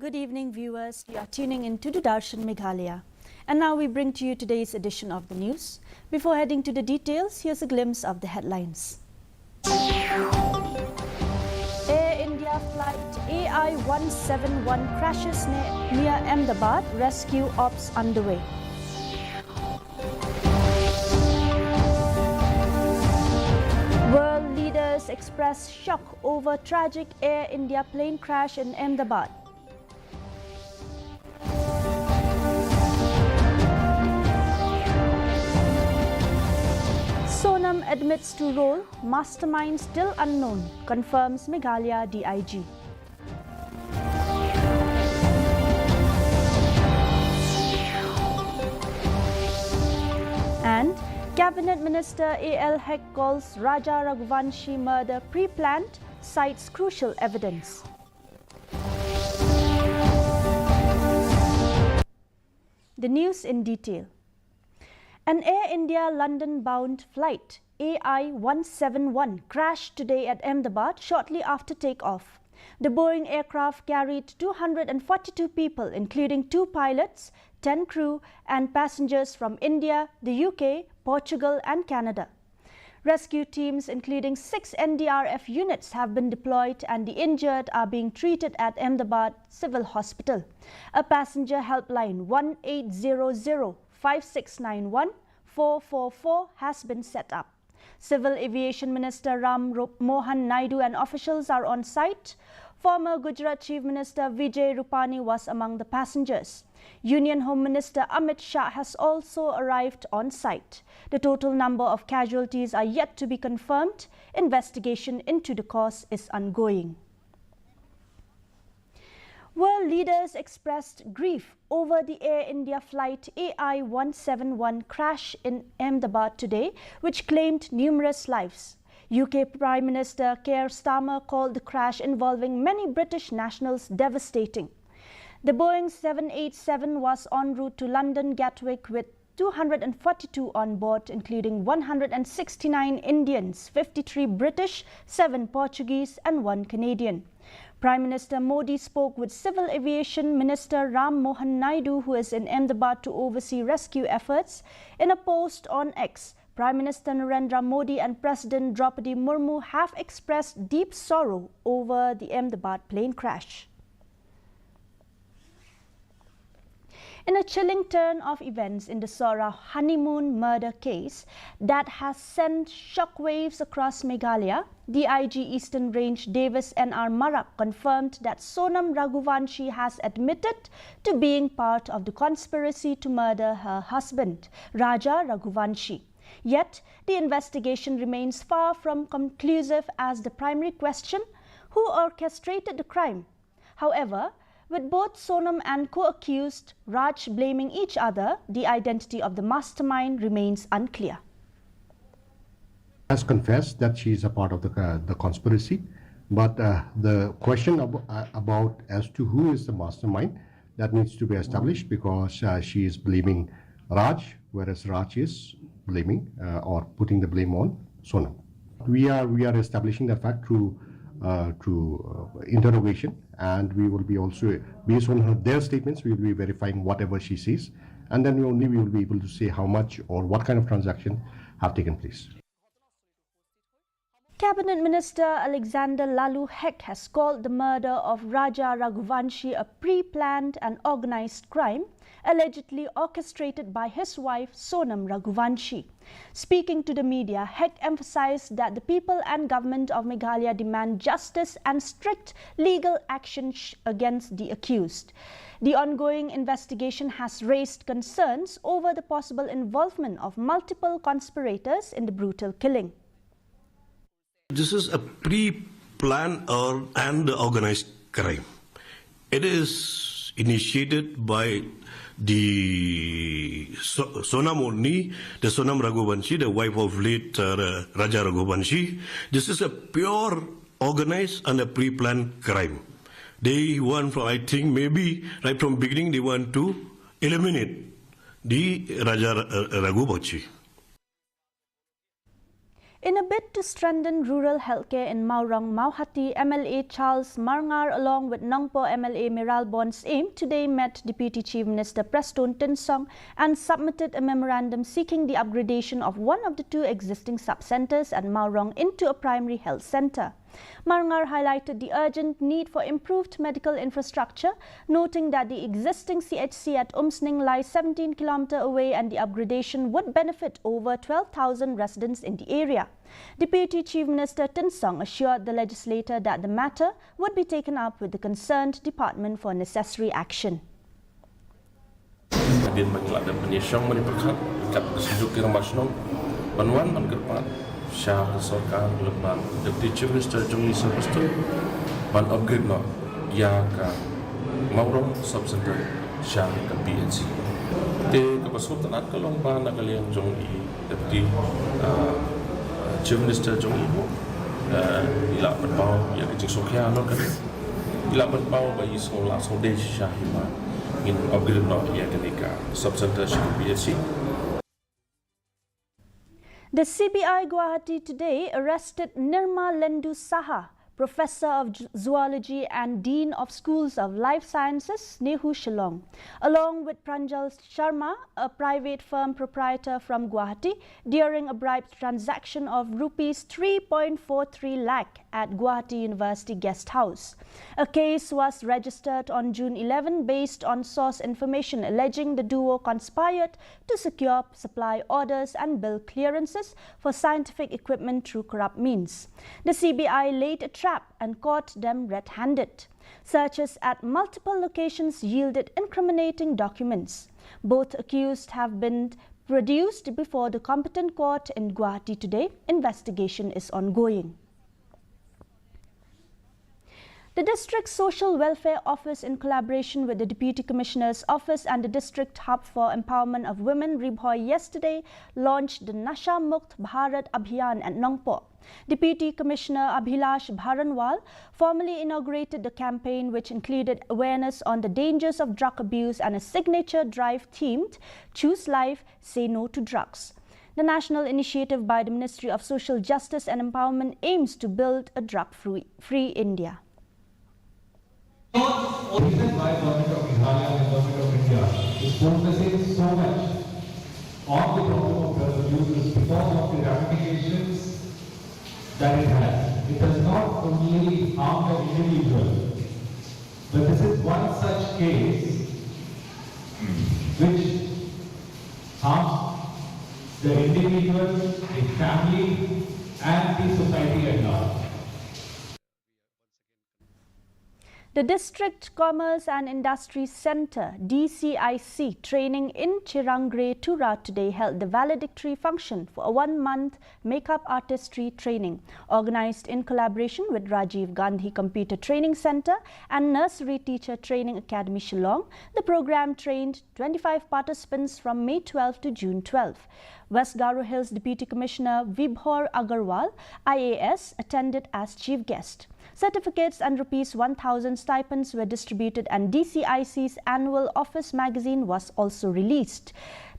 Good evening, viewers. You are tuning in to Darshan Meghalaya. And now we bring to you today's edition of the news. Before heading to the details, here's a glimpse of the headlines. Air India flight AI-171 crashes near Ahmedabad. Rescue ops underway. World leaders express shock over tragic Air India plane crash in Ahmedabad. Sonam admits to role, mastermind still unknown, confirms Meghalaya DIG. And Cabinet Minister A.L. Heck calls Raja Raghuvanshi murder pre-planned, cites crucial evidence. The news in detail. An Air India London-bound flight, AI-171, crashed today at Ahmedabad shortly after takeoff. The Boeing aircraft carried 242 people, including 2 pilots, 10 crew and passengers from India, the UK, Portugal and Canada. Rescue teams, including 6 NDRF units, have been deployed and the injured are being treated at Ahmedabad Civil Hospital. A passenger helpline 1800-5691-444 has been set up. Civil Aviation Minister Ram Mohan Naidu and officials are on site. Former Gujarat Chief Minister Vijay Rupani was among the passengers. Union Home Minister Amit Shah has also arrived on site. The total number of casualties are yet to be confirmed. Investigation into the cause is ongoing. World leaders expressed grief over the Air India flight AI-171 crash in Ahmedabad today, which claimed numerous lives. UK Prime Minister Keir Starmer called the crash involving many British nationals devastating. The Boeing 787 was en route to London Gatwick with 242 on board, including 169 Indians, 53 British, 7 Portuguese and 1 Canadian. Prime Minister Modi spoke with Civil Aviation Minister Ram Mohan Naidu, who is in Ahmedabad to oversee rescue efforts. In a post on X, Prime Minister Narendra Modi and President Draupadi Murmu have expressed deep sorrow over the Ahmedabad plane crash. In a chilling turn of events in the Sora honeymoon murder case that has sent shockwaves across Meghalaya, DIG Eastern Range Davis N.R. Marak confirmed that Sonam Raghuvanshi has admitted to being part of the conspiracy to murder her husband, Raja Raghuvanshi. Yet, the investigation remains far from conclusive as the primary question, who orchestrated the crime? However, with both Sonam and co-accused Raj blaming each other, the identity of the mastermind remains unclear. Has confessed that she is a part of the conspiracy, but the question about as to who is the mastermind, that needs to be established because she is blaming Raj, whereas Raj is blaming or putting the blame on Sonam. We are establishing the fact through interrogation, and we will be also, based on their statements, we will be verifying whatever she says, and then we will be able to say how much or what kind of transaction have taken place. Cabinet Minister Alexander Lalu Heck has called the murder of Raja Raghuvanshi a pre-planned and organized crime, allegedly orchestrated by his wife Sonam Raghuvanshi. Speaking to the media, Heck emphasized that the people and government of Meghalaya demand justice and strict legal action against the accused. The ongoing investigation has raised concerns over the possible involvement of multiple conspirators in the brutal killing. This is a pre-planned and organized crime. It is initiated by the Sonam only, the Sonam Raghuvanshi, the wife of late Raja Raghuvanshi. This is a pure organized and a pre-planned crime. They want, from, I think maybe right from beginning, they want to eliminate the Raja Raghuvanshi. In a bid to strengthen rural healthcare in Maurang, Mauhati, MLA Charles Marngar along with Nangpo MLA Miral Bon's aim today met Deputy Chief Minister Preston Tinsong and submitted a memorandum seeking the upgradation of one of the two existing sub-centres at Maurang into a primary health centre. Marngar highlighted the urgent need for improved medical infrastructure, noting that the existing CHC at Umsning lies 17 km away and the upgradation would benefit over 12,000 residents in the area. Deputy Chief Minister Tinsong assured the legislator that the matter would be taken up with the concerned department for necessary action. Syah Sorkan lepas Deputy Chief Minister Jumli Sepastu ban upgrade no ya ka Maurang Sub-Center Syah ka PNC te kapasup tanat kalong ba nakaliang jong i Deputy Chief Minister jong i ila patpau ya ka jingsokya no kan ila patpau ba isong la song de Syah hima in upgrade no ya ka Sub-Center Syah PNC. The CBI Guhati today arrested Nirma Lendu Saha, Professor of Zoology and Dean of Schools of Life Sciences, Nehu Shillong, along with Pranjal Sharma, a private firm proprietor from Guwahati, during a bribed transaction of Rs 3.43 lakh at Guwahati University Guest House. A case was registered on June 11 based on source information alleging the duo conspired to secure supply orders and bill clearances for scientific equipment through corrupt means. The CBI laid a trap and caught them red-handed. Searches at multiple locations yielded incriminating documents. Both accused have been produced before the competent court in Guwahati today. Investigation is ongoing. The District Social Welfare Office, in collaboration with the Deputy Commissioner's Office and the District Hub for Empowerment of Women, Ribhoi, yesterday launched the Nasha Mukt Bharat Abhiyan at Nongpo. Deputy Commissioner Abhilash Bharanwal formally inaugurated the campaign, which included awareness on the dangers of drug abuse and a signature drive themed Choose Life, Say No to Drugs. The national initiative by the Ministry of Social Justice and Empowerment aims to build a drug-free India. The reason why Government of Meghalaya and Government of India is focusing so much on the problem of drug abuse is because of the ramifications that it has. It does not only harm the individual, but this is one such case which harms the individual, the family, and the society at large. The District Commerce and Industry Centre DCIC training in Chirangre, Tura today held the valedictory function for a one-month makeup artistry training organised in collaboration with Rajiv Gandhi Computer Training Centre and Nursery Teacher Training Academy Shillong. The program trained 25 participants from May 12 to June 12. West Garo Hills Deputy Commissioner Vibhor Agarwal, IAS, attended as chief guest. Certificates and Rs 1,000 stipends were distributed and DCIC's annual office magazine was also released.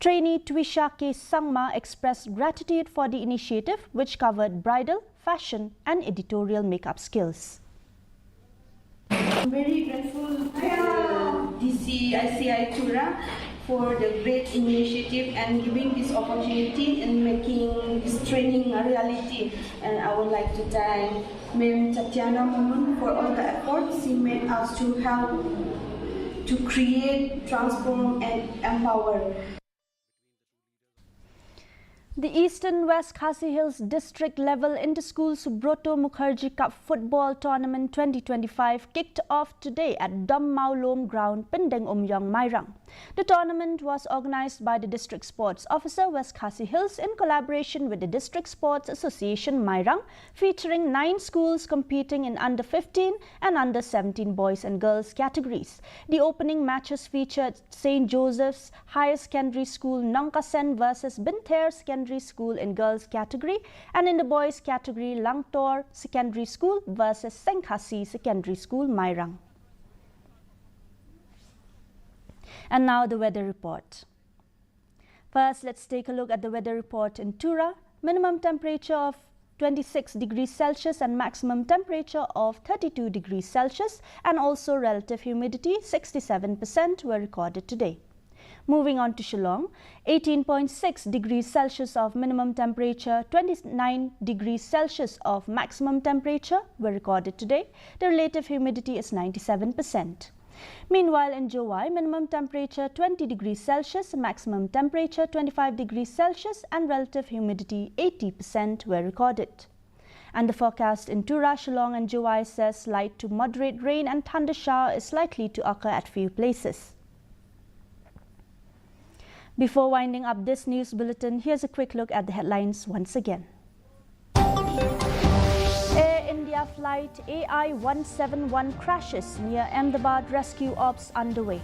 Trainee Twisha K. Sangma expressed gratitude for the initiative, which covered bridal, fashion and editorial makeup skills. I'm very grateful to DCICI Tura for the great initiative and giving this opportunity and making this training a reality. And I would like to thank Ms. Tatiana Mumun for all the efforts she made us to help to create, transform and empower. The Eastern West Khasi Hills District Level Inter-School Subroto Mukherjee Cup Football Tournament 2025 kicked off today at Dam Maulom Ground, Pindeng Umyong, Mairang. The tournament was organised by the District Sports Officer, West Khasi Hills, in collaboration with the District Sports Association, Mairang, featuring 9 schools competing in under 15 and under 17 boys and girls categories. The opening matches featured St. Joseph's Higher Secondary School, Nongkasen versus Binther Secondary School in girls category, and in the boys category, Langtor Secondary School versus Sengkhasi Secondary School, Mairang. And now the weather report. First, let's take a look at the weather report in Tura. Minimum temperature of 26 degrees Celsius and maximum temperature of 32 degrees Celsius, and also relative humidity 67% were recorded today. Moving on to Shillong, 18.6 degrees Celsius of minimum temperature, 29 degrees Celsius of maximum temperature were recorded today. The relative humidity is 97%. Meanwhile, in Jowai, minimum temperature 20 degrees Celsius, maximum temperature 25 degrees Celsius, and relative humidity 80% were recorded. And the forecast in Tura, Shillong and Jowai says light to moderate rain and thunder shower is likely to occur at few places. Before winding up this news bulletin, here's a quick look at the headlines once again. Air India flight AI-171 crashes near Ahmedabad, rescue ops underway.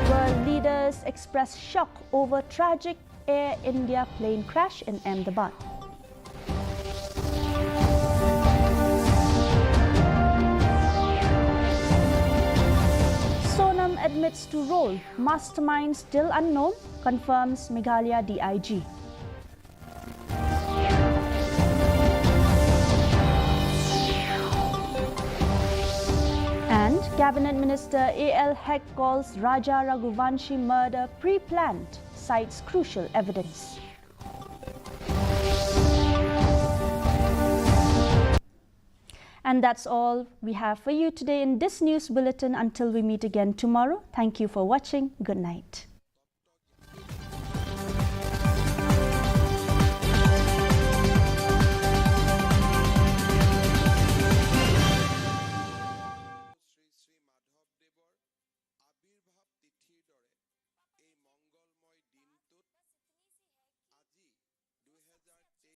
World leaders express shock over tragic Air India plane crash in Ahmedabad. Admits to role, mastermind still unknown, confirms Meghalaya DIG. And Cabinet Minister A.L. Heck calls Raja Raghuvanshi murder pre-planned, cites crucial evidence. And that's all we have for you today in this news bulletin. Until we meet again tomorrow, thank you for watching. Good night.